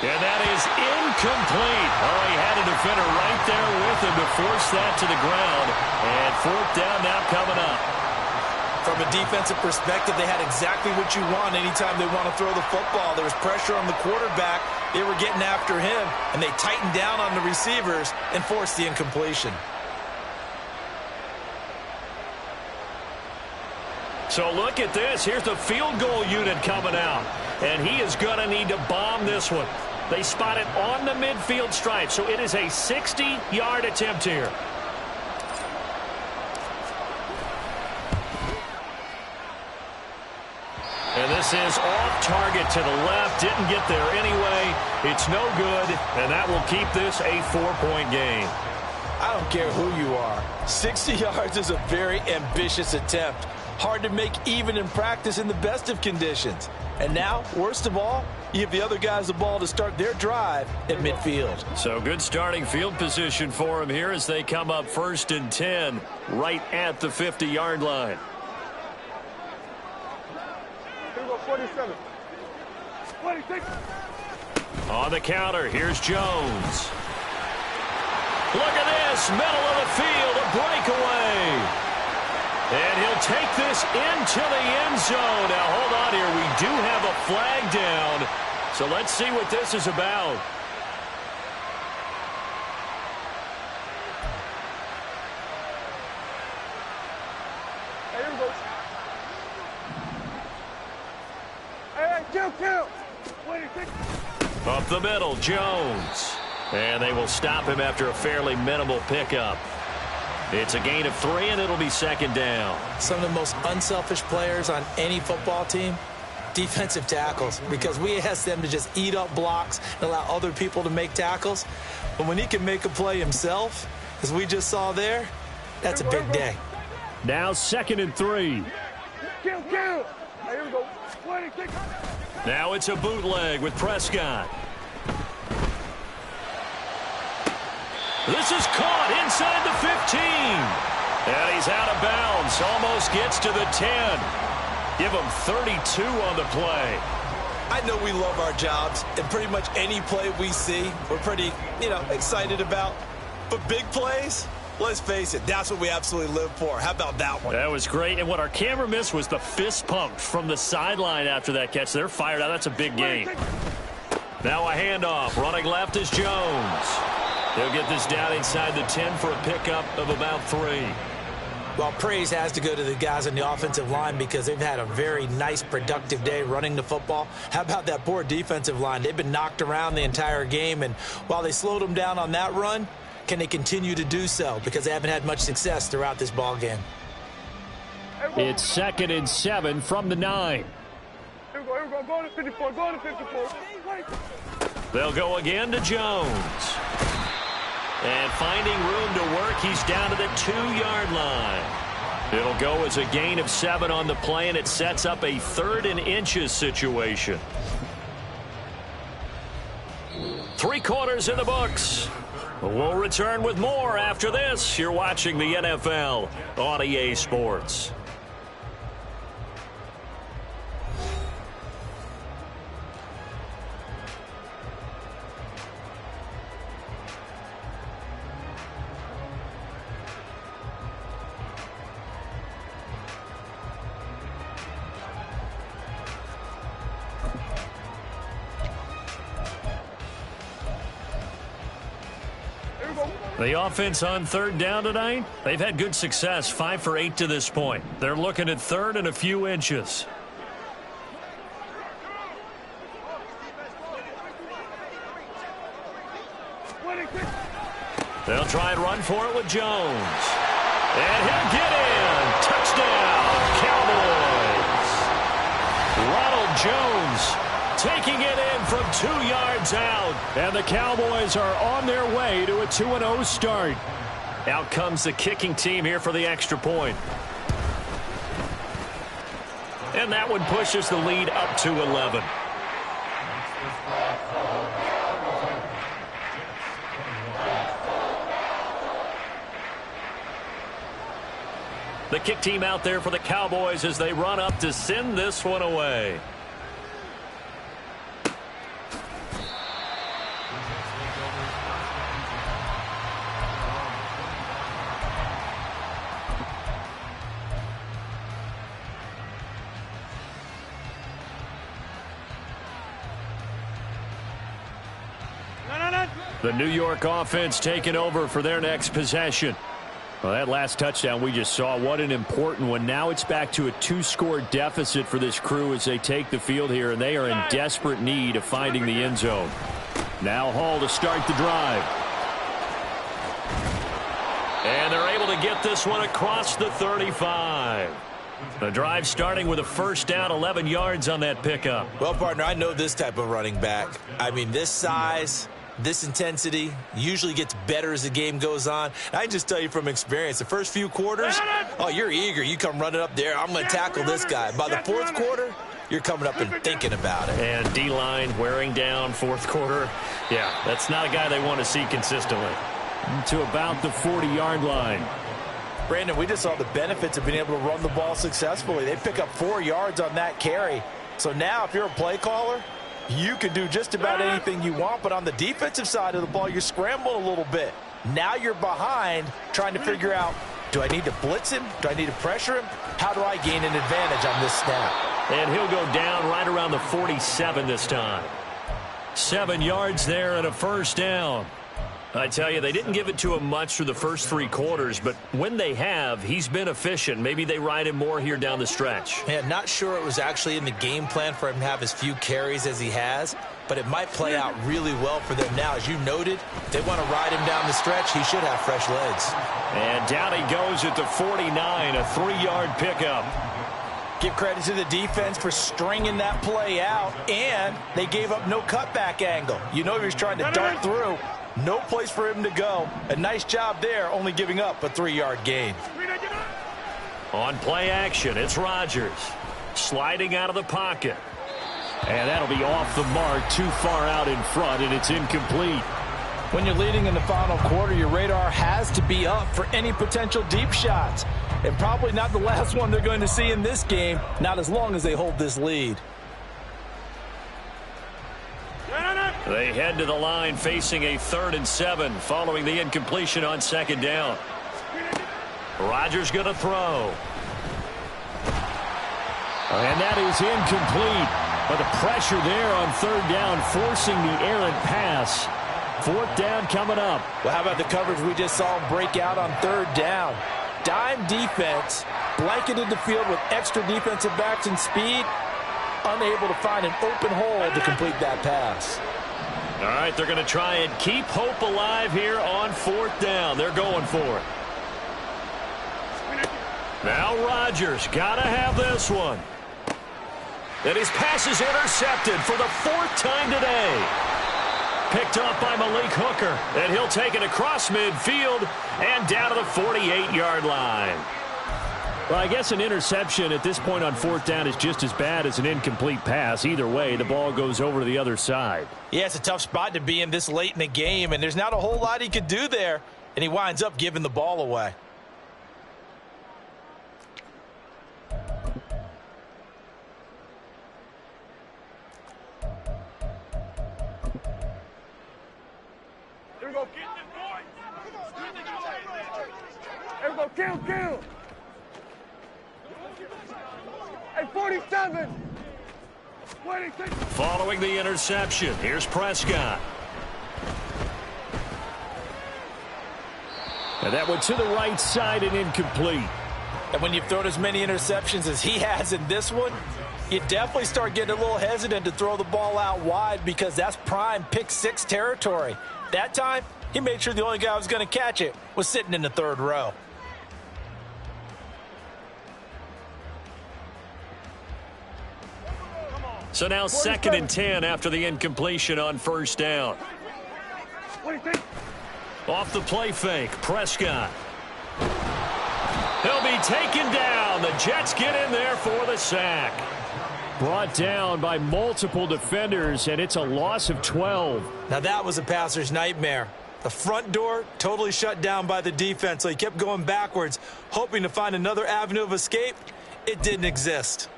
And that is incomplete. Oh, he had a defender right there with him to force that to the ground. And fourth down now coming up. From a defensive perspective, they had exactly what you want anytime they want to throw the football. There was pressure on the quarterback. They were getting after him, and they tightened down on the receivers and forced the incompletion. So look at this. Here's the field goal unit coming out. And he is going to need to bomb this one. They spot it on the midfield stripe, so it is a 60-yard attempt here. And this is off target to the left. Didn't get there anyway. It's no good, and that will keep this a 4-point game. I don't care who you are. 60 yards is a very ambitious attempt. Hard to make even in practice in the best of conditions. And now, worst of all, you give the other guys the ball to start their drive at midfield. So good starting field position for him here as they come up 1st and 10 right at the 50-yard line. Here we go, 47. 26. On the counter, here's Jones. Look at this, middle of the field, a breakaway. And he'll take this into the end zone. Now, hold on here. We do have a flag down. So let's see what this is about. Hey, here we go. Hey, kill. 26. Up the middle, Jones. And they will stop him after a fairly minimal pickup. It's a gain of 3, and it'll be 2nd down. Some of the most unselfish players on any football team, defensive tackles, because we ask them to just eat up blocks and allow other people to make tackles. But when he can make a play himself, as we just saw there, that's a big day. Now 2nd and 3. Kill. Hey, here we go. 26. Now it's a bootleg with Prescott. This is caught inside the 15. And he's out of bounds. Almost gets to the 10. Give him 32 on the play. I know we love our jobs, and pretty much any play we see, we're pretty, excited about. But big plays, let's face it, that's what we absolutely live for. How about that one? That was great. And what our camera missed was the fist pump from the sideline after that catch. They're fired out. That's a big gain. Now a handoff. Running left is Jones. He'll get this down inside the 10 for a pickup of about 3. Well, praise has to go to the guys on the offensive line because they've had a very nice, productive day running the football. How about that poor defensive line? They've been knocked around the entire game, and while they slowed them down on that run, can they continue to do so? Because they haven't had much success throughout this ball game. It's 2nd and 7 from the 9. Here we go. Go to 54. Go to 54. They'll go again to Jones. And finding room to work, he's down to the 2-yard line. It'll go as a gain of 7 on the play, and it sets up a 3rd and inches situation. 3 quarters in the books. We'll return with more after this. You're watching the NFL on EA Sports. The offense on 3rd down tonight, they've had good success, 5 for 8 to this point. They're looking at 3rd and a few inches. They'll try and run for it with Jones. And he'll get in. Touchdown. Jones taking it in from 2 yards out. And the Cowboys are on their way to a 2-0 start. Out comes the kicking team here for the extra point. And that one pushes the lead up to 11. The kick team out there for the Cowboys as they run up to send this one away. The New York offense taking over for their next possession. Well, that last touchdown we just saw, what an important one. Now it's back to a 2-score deficit for this crew as they take the field here, and they are in desperate need of finding the end zone. Now Hall to start the drive. And they're able to get this one across the 35. The drive starting with a first down, 11 yards on that pickup. Well, partner, I know this type of running back. I mean, this size, this intensity usually gets better as the game goes on. I just tell you from experience, the first few quarters, oh, you're eager. You come running up there. I'm going to tackle this guy. By the fourth quarter, you're coming up and thinking about it. And D-line wearing down fourth quarter. Yeah, that's not a guy they want to see consistently. To about the 40-yard line. Brandon, we just saw the benefits of being able to run the ball successfully. They pick up 4 yards on that carry. So now if you're a play caller, you can do just about anything you want, but on the defensive side of the ball, you scramble a little bit. Now you're behind trying to figure out, do I need to blitz him? Do I need to pressure him? How do I gain an advantage on this snap? And he'll go down right around the 47 this time. 7 yards there and a first down. I tell you, they didn't give it to him much through the first 3 quarters, but when they have, he's been efficient. Maybe they ride him more here down the stretch. Yeah, not sure it was actually in the game plan for him to have as few carries as he has, but it might play out really well for them now. As you noted, they want to ride him down the stretch. He should have fresh legs. And down he goes at the 49, a 3-yard pickup. Give credit to the defense for stringing that play out, and they gave up no cutback angle. You know he was trying to dart through. No place for him to go. A nice job there, only giving up a 3-yard gain. On play action, it's Rodgers. Sliding out of the pocket. And that'll be off the mark, too far out in front, and it's incomplete. When you're leading in the final quarter, your radar has to be up for any potential deep shots. And probably not the last one they're going to see in this game, not as long as they hold this lead. They head to the line facing a 3rd and 7 following the incompletion on 2nd down. Rodgers going to throw. And that is incomplete. But the pressure there on 3rd down forcing the errant pass. 4th down coming up. Well, how about the coverage we just saw break out on 3rd down? Dime defense, blanketed the field with extra defensive backs and speed, unable to find an open hole to complete that pass. All right, they're going to try and keep hope alive here on 4th down. They're going for it. Now Rodgers got to have this one. And his pass is intercepted for the 4th time today. Picked up by Malik Hooker. And he'll take it across midfield and down to the 48-yard line. Well, I guess an interception at this point on 4th down is just as bad as an incomplete pass. Either way, the ball goes over to the other side. Yeah, it's a tough spot to be in this late in the game, and there's not a whole lot he could do there, and he winds up giving the ball away. Here we go. Here we go. Kill. Hey, 47. 26. Following the interception, here's Prescott. And that went to the right side and incomplete. And when you've thrown as many interceptions as he has in this one, you definitely start getting a little hesitant to throw the ball out wide because that's prime pick 6 territory. That time, he made sure the only guy who was going to catch it was sitting in the 3rd row. So now 2nd and 10 after the incompletion on first down. Off the play fake, Prescott. He'll be taken down. The Jets get in there for the sack. Brought down by multiple defenders, and it's a loss of 12. Now that was a passer's nightmare. The front door totally shut down by the defense, so he kept going backwards, hoping to find another avenue of escape. It didn't exist.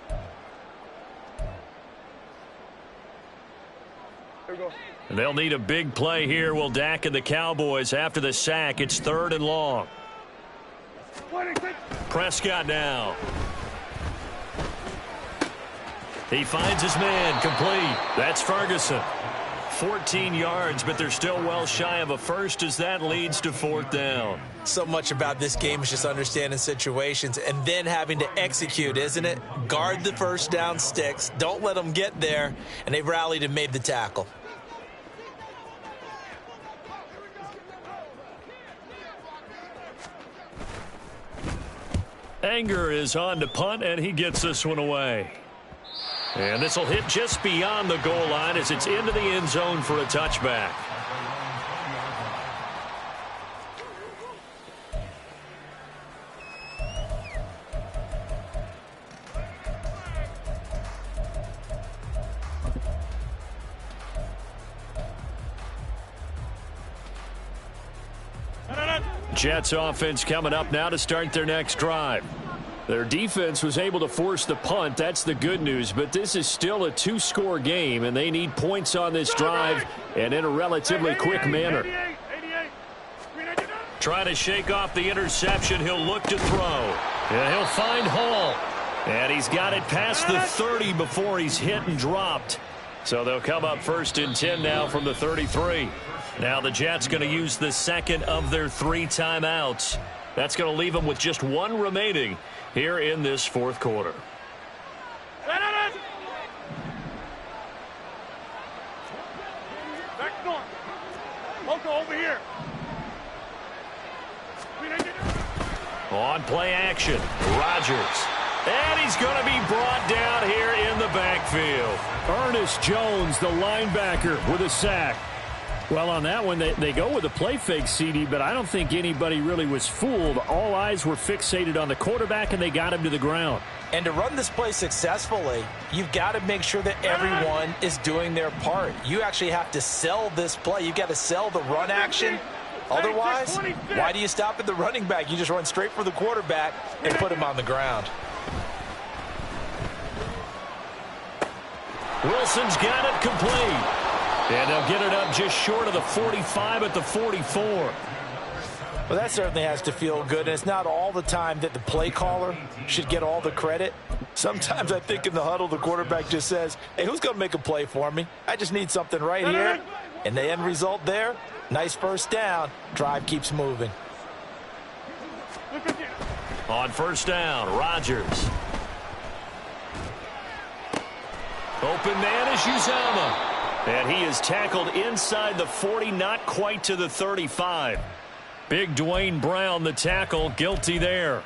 They'll need a big play here, will Dak and the Cowboys. After the sack, it's 3rd and long. Prescott now. He finds his man, complete. That's Ferguson. 14 yards, but they're still well shy of a first as that leads to 4th down. So much about this game is just understanding situations and then having to execute, isn't it? Guard the first down sticks. Don't let them get there. And they rallied and made the tackle. Anger is on to punt, and he gets this one away. And this will hit just beyond the goal line as it's into the end zone for a touchback. Jets offense coming up now to start their next drive. Their defense was able to force the punt. That's the good news, but this is still a 2-score game, and they need points on this drive and in a relatively quick manner. Trying to shake off the interception. He'll look to throw. And he'll find Hall. And he's got it past the 30 before he's hit and dropped. So they'll come up 1st and 10 now from the 33. Now the Jets going to use the 2nd of their 3 timeouts. That's going to leave them with just 1 remaining here in this 4th quarter. Back north. Loco over here. On play action, Rodgers. And he's going to be brought down here in the backfield. Ernest Jones, the linebacker, with a sack. Well, on that one, they go with a play fake, CD, but I don't think anybody really was fooled. All eyes were fixated on the quarterback, and they got him to the ground. And to run this play successfully, you've got to make sure that everyone is doing their part. You actually have to sell this play. You've got to sell the run action. Otherwise, why do you stop at the running back? You just run straight for the quarterback and put him on the ground. Wilson's got it complete. And they'll get it up just short of the 45 at the 44. Well, that certainly has to feel good. And it's not all the time that the play caller should get all the credit. Sometimes I think in the huddle, the quarterback just says, hey, who's going to make a play for me? I just need something right here. And the end result there, nice first down. Drive keeps moving. On first down, Rodgers. Open man is Uzomah. And he is tackled inside the 40, not quite to the 35. Big Dwayne Brown, the tackle, guilty there.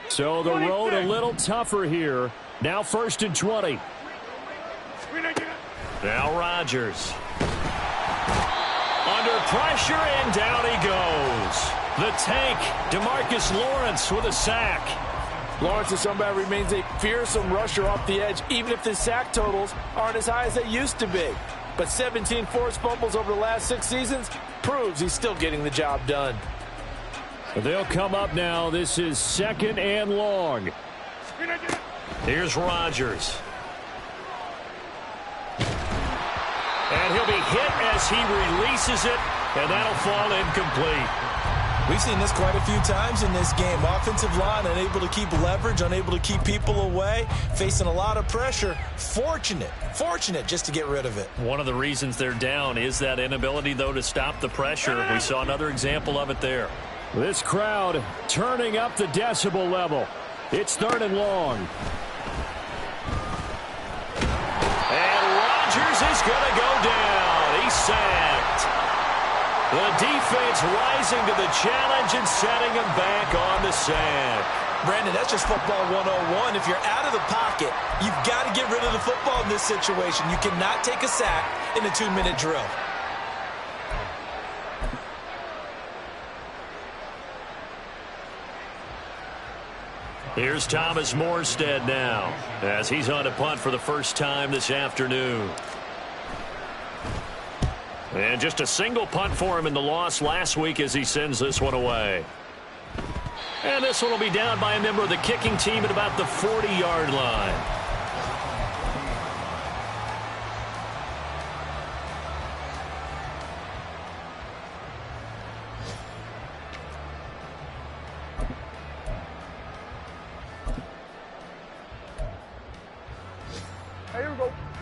So the road a little tougher here. Now 1st and 20. Now Rodgers. Under pressure, and down he goes. The tank, DeMarcus Lawrence with a sack. Lawrence is somebody who remains a fearsome rusher off the edge, even if the sack totals aren't as high as they used to be. But 17 forced fumbles over the last 6 seasons proves he's still getting the job done. They'll come up now. This is 2nd and long. Here's Rodgers. And he'll be hit as he releases it, and that'll fall incomplete. We've seen this quite a few times in this game. Offensive line unable to keep leverage, unable to keep people away, facing a lot of pressure. Fortunate just to get rid of it. One of the reasons they're down is that inability, though, to stop the pressure. We saw another example of it there. This crowd turning up the decibel level. It's 3rd and long. And Rodgers is going to go down. He's sacked. The defense rising to the challenge and setting him back on the sack. Brandon, that's just football 101. If you're out of the pocket, you've got to get rid of the football in this situation. You cannot take a sack in a 2-minute drill. Here's Thomas Morstead now, as he's on a punt for the first time this afternoon. And just a single punt for him in the loss last week as he sends this one away. And this one will be down by a member of the kicking team at about the 40-yard line.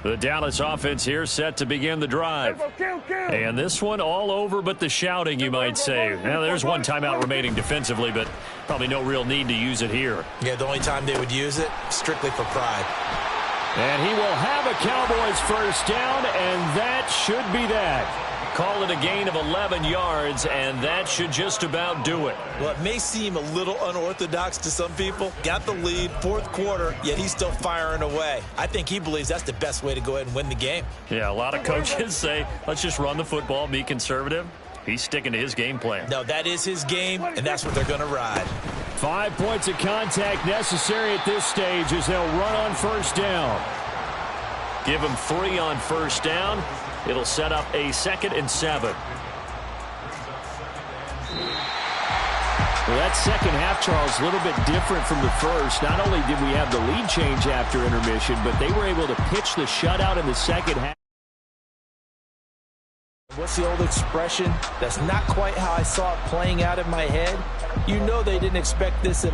The Dallas offense here set to begin the drive. And this one all over but the shouting, you might say. Now, there's one timeout remaining defensively, but probably no real need to use it here. Yeah, the only time they would use it, strictly for pride. And he will have a Cowboys first down, and that should be that. Call it a gain of 11 yards, and that should just about do it. Well, it may seem a little unorthodox to some people. Got the lead, 4th quarter, yet he's still firing away. I think he believes that's the best way to go ahead and win the game. Yeah, a lot of coaches say, let's just run the football, be conservative. He's sticking to his game plan. No, that is his game, and that's what they're going to ride. 5 points of contact necessary at this stage as they'll run on first down. Give him 3 on first down. It'll set up a 2nd and 7. Well, that second half, Charles, a little bit different from the first. Not only did we have the lead change after intermission, but they were able to pitch the shutout in the second half. What's the old expression? That's not quite how I saw it playing out in my head. You know they didn't expect this at all.